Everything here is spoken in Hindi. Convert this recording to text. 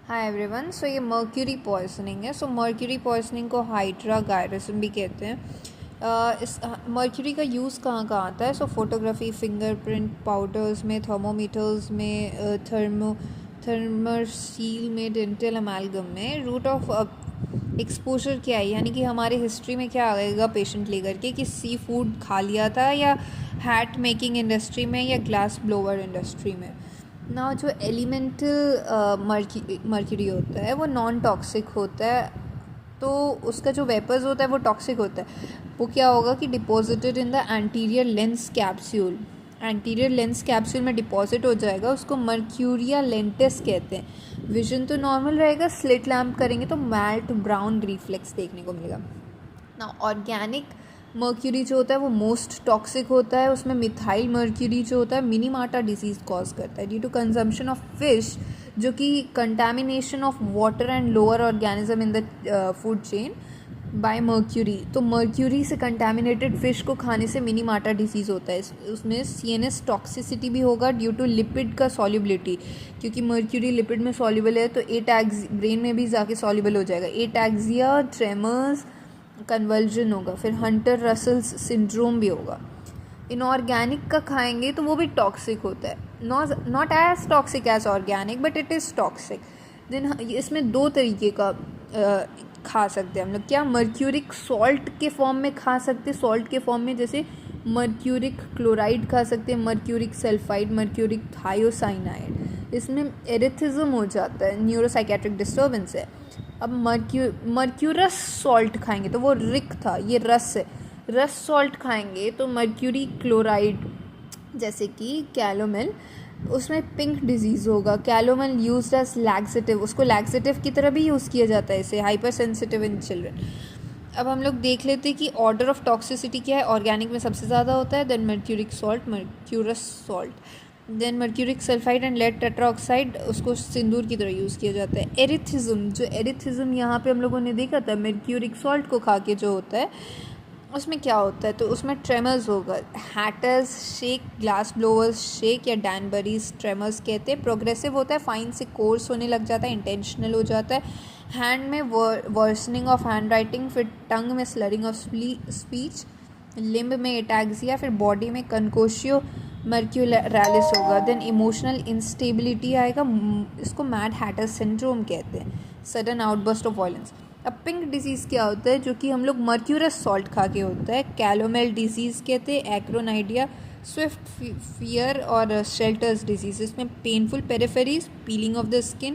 Hi everyone. सो ये मर्क्यूरी पॉइजनिंग है। सो मर्क्यूरी पॉइजनिंग को हाइड्रा गायरसिन भी कहते हैं। इस मर्क्यूरी का यूज़ कहाँ कहाँ आता है? सो फोटोग्राफी, फिंगरप्रिंट पाउडर्स में, थर्मोमीटर्स में, थर्मरसील में, डेंटल अमेलगम में। रूट ऑफ एक्सपोजर क्या है, यानी कि हमारे हिस्ट्री में क्या आएगा पेशेंट लेकर के कि सी फूड खा लिया था या हैट मेकिंग इंडस्ट्री में या ग्लास ब्लोअर इंडस्ट्री में ना। जो एलिमेंटल मर्क्यूरी होता है वो नॉन टॉक्सिक होता है, तो उसका जो वेपर्स होता है वो टॉक्सिक होता है। वो क्या होगा कि deposited in the anterior lens capsule, anterior lens capsule में डिपॉजिट हो जाएगा। उसको मर्क्यूरिया लेंटिस कहते हैं। विजन तो नॉर्मल रहेगा, स्लिट लैम्प करेंगे तो मैट ब्राउन रिफ्लेक्स देखने को मिलेगा ना। ऑर्गेनिक मर्क्यूरी जो होता है वो मोस्ट टॉक्सिक होता है। उसमें मिथाइल मर्क्यूरी जो होता है मिनीमाटा डिजीज़ कॉज करता है due to consumption of fish, जो कि contamination of water and lower organism in the food chain by mercury. तो मर्क्यूरी से कंटामिनेटेड फिश को खाने से मिनीमाटा डिजीज़ होता है। उसमें सीएनएस टॉक्सिसिटी भी होगा ड्यू टू लिपिड का सॉल्युबिलिटी, क्योंकि मर्क्यूरी लिपिड में सॉल्युबल है तो ब्रेन में भी जाके सॉल्युबल हो जाएगा। एटैक्सिया, ट्रेमर्स, कन्वर्जन होगा, फिर हंटर रसल्स सिंड्रोम भी होगा। इनऑर्गेनिक का खाएंगे तो वो भी टॉक्सिक होता है, not as toxic as organic but it is toxic. Then इसमें दो तरीके का खा सकते हैं हम लोग। क्या मर्क्यूरिक सॉल्ट के फॉर्म में खा सकते हैं, सॉल्ट के फॉर्म में जैसे मर्क्यूरिक क्लोराइड खा सकते हैं, मर्क्यूरिक सल्फाइड, मर्क्यूरिक थायोसाइनाइड। इसमें एरिथिज्म हो जाता है, न्यूरोसाइकेट्रिक डिस्टर्बेंस है। अब मर्क्यूरस सॉल्ट खाएंगे तो वो रिक था, ये रस है। रस सॉल्ट खाएंगे तो मर्क्यूरी क्लोराइड जैसे कि कैलोमेल, उसमें पिंक डिजीज़ होगा। कैलोमेल यूज्ड एज लैक्सेटिव, उसको लैक्सेटिव की तरह भी यूज़ किया जाता है इसे, हाइपर सेंसिटिव इन चिल्ड्रन। अब हम लोग देख लेते हैं कि ऑर्डर ऑफ टॉक्सिसिटी क्या है। ऑर्गेनिक में सबसे ज़्यादा होता है, then mercuric salt, mercurous salt, then mercuric sulphide and lead tetroxide, उसको सिंदूर की तरह यूज़ किया जाता है। एरिथिज्म, जो एरिथिज्म यहाँ पे हम लोगों ने देखा था मर्क्यूरिक सॉल्ट को खा के जो होता है, उसमें क्या होता है तो उसमें ट्रेमर्स होगा। Haters shake, glass blowers shake या डैनबरीज ट्रेमर्स कहते हैं। प्रोग्रेसिव होता है, फाइन से कोर्स होने लग जाता है, इंटेंशनल हो जाता है। हैंड में वर्सनिंग ऑफ हैंड राइटिंग, फिर टंग में स्लरिंग ऑफ स्पीच, लिम्ब में एटैक्सिया, फिर बॉडी में कनकोशियो मर्क्यूलैरिस होगा। देन इमोशनल इंस्टेबिलिटी आएगा, इसको मैड हैटर सिंड्रोम कहते हैं, सडन आउटबर्स्ट ऑफ वायलेंस। अब पिंक डिजीज़ क्या होता है जो कि हम लोग मर्क्यूरस सॉल्ट खा के होता है, कैलोमेल डिजीज़ कहते हैं, एक्रोनाइडिया, स्विफ्ट फियर और शेल्टर्स डिजीज़। इसमें painful peripheries, peeling off the skin,